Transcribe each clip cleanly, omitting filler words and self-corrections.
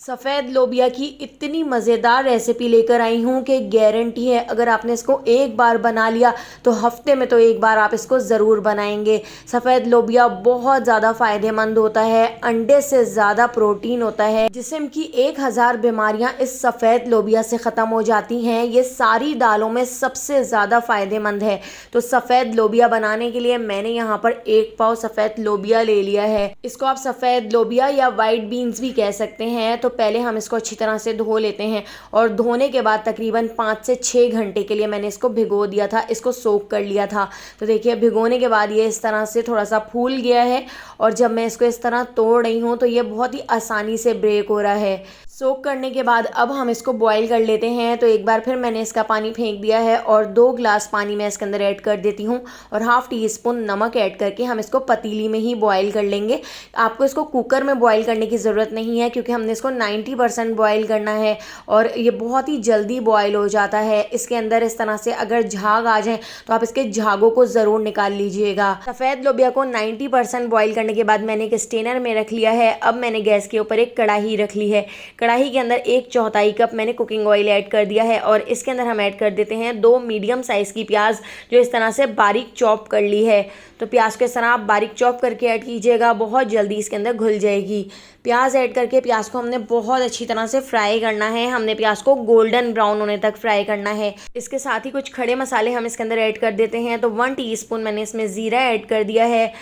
सफ़ेद लोबिया की इतनी मज़ेदार रेसिपी लेकर आई हूँ कि गारंटी है अगर आपने इसको एक बार बना लिया तो हफ्ते में तो एक बार आप इसको ज़रूर बनाएंगे। सफ़ेद लोबिया बहुत ज़्यादा फ़ायदेमंद होता है, अंडे से ज़्यादा प्रोटीन होता है, जिस्म की 1000 बीमारियाँ इस सफ़ेद लोबिया से ख़त्म हो जाती हैं। ये सारी दालों में सबसे ज़्यादा फ़ायदेमंद है। तो सफ़ेद लोबिया बनाने के लिए मैंने यहाँ पर 1 पाव सफ़ेद लोबिया ले लिया है। इसको आप सफ़ेद लोबिया या वाइट बीन्स भी कह सकते हैं। तो पहले हम इसको अच्छी तरह से धो लेते हैं और धोने के बाद तकरीबन 5 से 6 घंटे के लिए मैंने इसको भिगो दिया था, इसको सोक कर लिया था। तो देखिए भिगोने के बाद ये इस तरह से थोड़ा सा फूल गया है और जब मैं इसको इस तरह तोड़ रही हूँ तो ये बहुत ही आसानी से ब्रेक हो रहा है। सोक करने के बाद अब हम इसको बॉईल कर लेते हैं। तो एक बार फिर मैंने इसका पानी फेंक दिया है और 2 गिलास पानी मैं इसके अंदर ऐड कर देती हूँ और हाफ़ टी स्पून नमक ऐड करके हम इसको पतीली में ही बॉईल कर लेंगे। आपको इसको कुकर में बॉईल करने की ज़रूरत नहीं है क्योंकि हमने इसको 90% बॉईल करना है और ये बहुत ही जल्दी बॉईल हो जाता है। इसके अंदर इस तरह से अगर झाग आ जाए तो आप इसके झागों को ज़रूर निकाल लीजिएगा। सफ़ेद लोबिया को 90% बॉईल करने के बाद मैंने एक स्टेनर में रख लिया है। अब मैंने गैस के ऊपर एक कढ़ाई रख ली है। कढ़ाई के अंदर 1/4 कप मैंने कुकिंग ऑयल ऐड कर दिया है और इसके अंदर हम ऐड कर देते हैं 2 मीडियम साइज़ की प्याज जो इस तरह से बारीक चॉप कर ली है। तो प्याज को इस तरह आप बारीक चॉप करके ऐड कीजिएगा, बहुत जल्दी इसके अंदर घुल जाएगी। प्याज ऐड करके प्याज को हमने बहुत अच्छी तरह से फ्राई करना है। हमने प्याज को गोल्डन ब्राउन होने तक फ्राई करना है। इसके साथ ही कुछ खड़े मसाले हम इसके अंदर ऐड कर देते हैं। तो 1 टीस्पून मैंने इसमें ज़ीरा ऐड कर दिया है।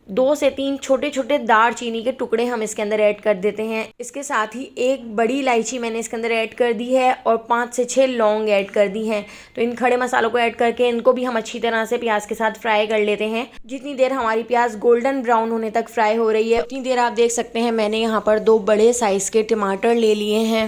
2 से 3 छोटे छोटे दालचीनी के टुकड़े हम इसके अंदर ऐड कर देते हैं। इसके साथ ही 1 बड़ी इलायची मैंने इसके अंदर ऐड कर दी है और 5 से 6 लौंग ऐड कर दी हैं। तो इन खड़े मसालों को ऐड करके इनको भी हम अच्छी तरह से प्याज के साथ फ्राई कर लेते हैं। जितनी देर हमारी प्याज गोल्डन ब्राउन होने तक फ्राई हो रही है उतनी देर आप देख सकते हैं मैंने यहाँ पर 2 बड़े साइज़ के टमाटर ले लिए हैं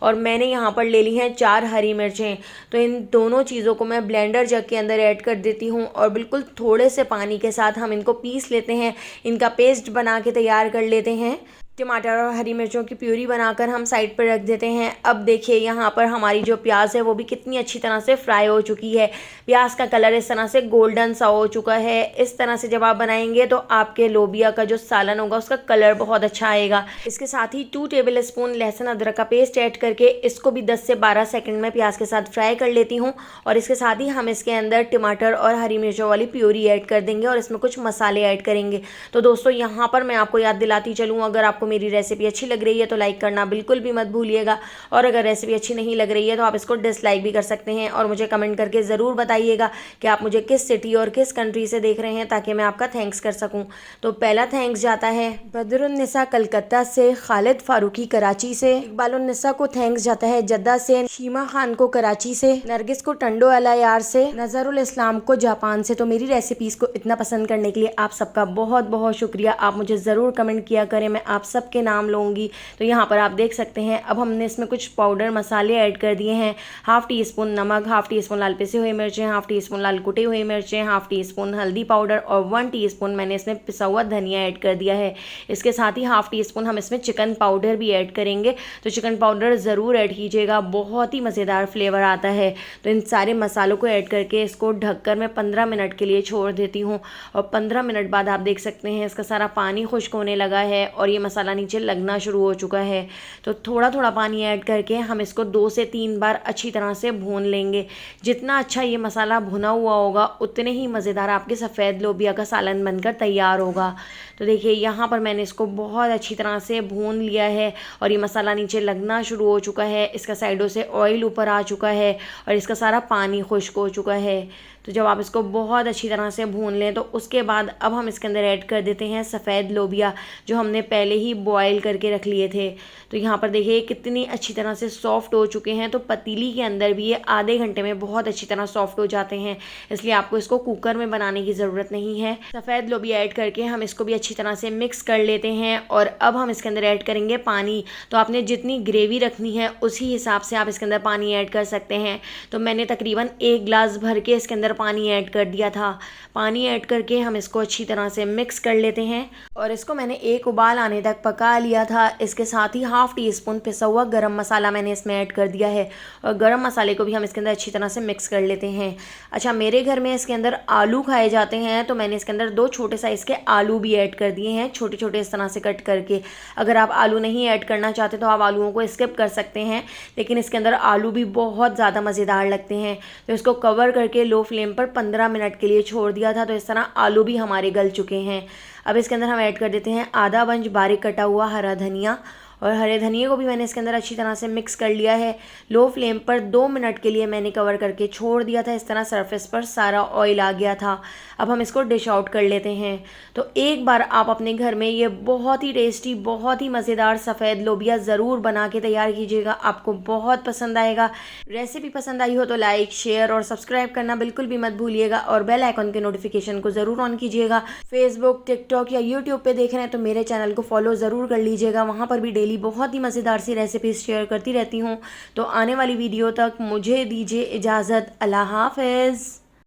और मैंने यहाँ पर ले ली हैं 4 हरी मिर्चें। तो इन दोनों चीज़ों को मैं ब्लेंडर जग के अंदर ऐड कर देती हूँ और बिल्कुल थोड़े से पानी के साथ हम इनको पीस लेते हैं। इनका पेस्ट बना के तैयार कर लेते हैं। टमाटर और हरी मिर्चों की प्यूरी बनाकर हम साइड पर रख देते हैं। अब देखिए यहाँ पर हमारी जो प्याज है वो भी कितनी अच्छी तरह से फ्राई हो चुकी है। प्याज का कलर इस तरह से गोल्डन सा हो चुका है। इस तरह से जब आप बनाएंगे तो आपके लोबिया का जो सालन होगा उसका कलर बहुत अच्छा आएगा। इसके साथ ही 2 टेबल स्पून लहसुन अदरक का पेस्ट ऐड करके इसको भी 10 से 12 सेकंड में प्याज के साथ फ्राई कर लेती हूँ और इसके साथ ही हम इसके अंदर टमाटर और हरी मिर्चों वाली प्यूरी ऐड कर देंगे और इसमें कुछ मसाले ऐड करेंगे। तो दोस्तों यहाँ पर मैं आपको याद दिलाती चलूँ, अगर आपको मेरी रेसिपी अच्छी लग रही है तो लाइक करना बिल्कुल भी मत भूलिएगा और अगर रेसिपी अच्छी नहीं लग रही है तो आप इसको डिसलाइक भी कर सकते हैं और मुझे कमेंट करके ज़रूर बताइएगा कि आप मुझे किस सिटी और किस कंट्री से देख रहे हैं ताकि मैं आपका थैंक्स कर सकूं। तो पहला थैंक्स जाता है बदरुन्निसा कलकत्ता से, खालिद फारूकी कराची से, इकबालुन्निसा को थैंक्स जाता है जद्दा से, शीमा खान को कराची से, नरगिस को टंडो अला यार से, नज़रुल इस्लाम को जापान से। तो मेरी रेसिपीज़ को इतना पसंद करने के लिए आप सबका बहुत बहुत शुक्रिया। आप मुझे ज़रूर कमेंट किया करें, मैं आप सबके नाम लूँगी। तो यहाँ पर आप देख सकते हैं अब हमने इसमें कुछ पाउडर मसाले ऐड कर दिए हैं। हाफ़ टी स्पून नमक, हाफ़ टी स्पून लाल पिसी हुई मिर्चें, हाफ़ टी स्पून लाल कुटी हुई मिर्चें, हाफ़ टी स्पून हल्दी पाउडर और 1 टीस्पून मैंने इसमें पिसा हुआ धनिया ऐड कर दिया है। इसके साथ ही हाफ़ टी स्पून हम इसमें चिकन पाउडर भी ऐड करेंगे। तो चिकन पाउडर ज़रूर ऐड कीजिएगा, बहुत ही मज़ेदार फ्लेवर आता है। तो इन सारे मसालों को ऐड करके इसको ढककर मैं 15 मिनट के लिए छोड़ देती हूँ और 15 मिनट बाद आप देख सकते हैं इसका सारा पानी खुश्क होने लगा है और ये मसाला नीचे लगना शुरू हो चुका है। तो थोड़ा थोड़ा पानी ऐड करके हम इसको 2 से 3 बार अच्छी तरह से भून लेंगे। जितना अच्छा ये मसाला भुना हुआ होगा उतने ही मज़ेदार आपके सफ़ेद लोबिया का सालन बनकर तैयार होगा। तो देखिए यहाँ पर मैंने इसको बहुत अच्छी तरह से भून लिया है और ये मसाला नीचे लगना शुरू हो चुका है। इसका साइडों से ऑयल ऊपर आ चुका है और इसका सारा पानी खुश्क हो चुका है। तो जब आप इसको बहुत अच्छी तरह से भून लें तो उसके बाद अब हम इसके अंदर ऐड कर देते हैं सफ़ेद लोबिया जो हमने पहले ही बॉयल करके रख लिए थे। तो यहाँ पर देखिए कितनी अच्छी तरह से सॉफ़्ट हो चुके हैं। तो पतीली के अंदर भी ये आधे घंटे में बहुत अच्छी तरह सॉफ़्ट हो जाते हैं, इसलिए आपको इसको कुकर में बनाने की ज़रूरत नहीं है। सफ़ेद लोबिया ऐड करके हम इसको भी अच्छी तरह से मिक्स कर लेते हैं और अब हम इसके अंदर ऐड करेंगे पानी। तो आपने जितनी ग्रेवी रखनी है उसी हिसाब से आप इसके अंदर पानी ऐड कर सकते हैं। तो मैंने तकरीबन 1 गिलास भर के इसके अंदर पानी ऐड कर दिया था। पानी ऐड करके हम इसको अच्छी तरह से मिक्स कर लेते हैं और इसको मैंने 1 उबाल आने तक पका लिया था। इसके साथ ही हाफ़ टी स्पून पिसा हुआ गरम मसाला मैंने इसमें ऐड कर दिया है और गरम मसाले को भी हम इसके अंदर अच्छी तरह से मिक्स कर लेते हैं। अच्छा, मेरे घर में इसके अंदर आलू खाए जाते हैं तो मैंने इसके अंदर 2 छोटे साइज़ के आलू भी ऐड कर दिए हैं छोटे छोटे इस तरह से कट करके। अगर आप आलू नहीं ऐड करना चाहते तो आप आलूओं को स्किप कर सकते हैं, लेकिन इसके अंदर आलू भी बहुत ज़्यादा मज़ेदार लगते हैं। तो इसको कवर करके लो फ्लेम पर 15 मिनट के लिए छोड़ दिया था। तो इस तरह आलू भी हमारे गल चुके हैं। अब इसके अंदर हम ऐड कर देते हैं आधा बंच बारीक कटा हुआ हरा धनिया, और हरे धनिए को भी मैंने इसके अंदर अच्छी तरह से मिक्स कर लिया है। लो फ्लेम पर 2 मिनट के लिए मैंने कवर करके छोड़ दिया था। इस तरह सरफेस पर सारा ऑयल आ गया था। अब हम इसको डिश आउट कर लेते हैं। तो एक बार आप अपने घर में ये बहुत ही टेस्टी, बहुत ही मज़ेदार सफ़ेद लोबिया ज़रूर बना के तैयार कीजिएगा, आपको बहुत पसंद आएगा। रेसिपी पसंद आई हो तो लाइक, शेयर और सब्सक्राइब करना बिल्कुल भी मत भूलिएगा, और बेल आइकन के नोटिफिकेशन को ज़रूर ऑन कीजिएगा। फेसबुक, टिकटॉक या यूट्यूब पे देख रहे हैं तो मेरे चैनल को फॉलो ज़रूर कर लीजिएगा, वहाँ पर भी डेली बहुत ही मज़ेदार सी रेसिपीज़ शेयर करती रहती हूँ। तो आने वाली वीडियो तक मुझे दीजिए इजाज़त। अल्लाह हाफ़िज़।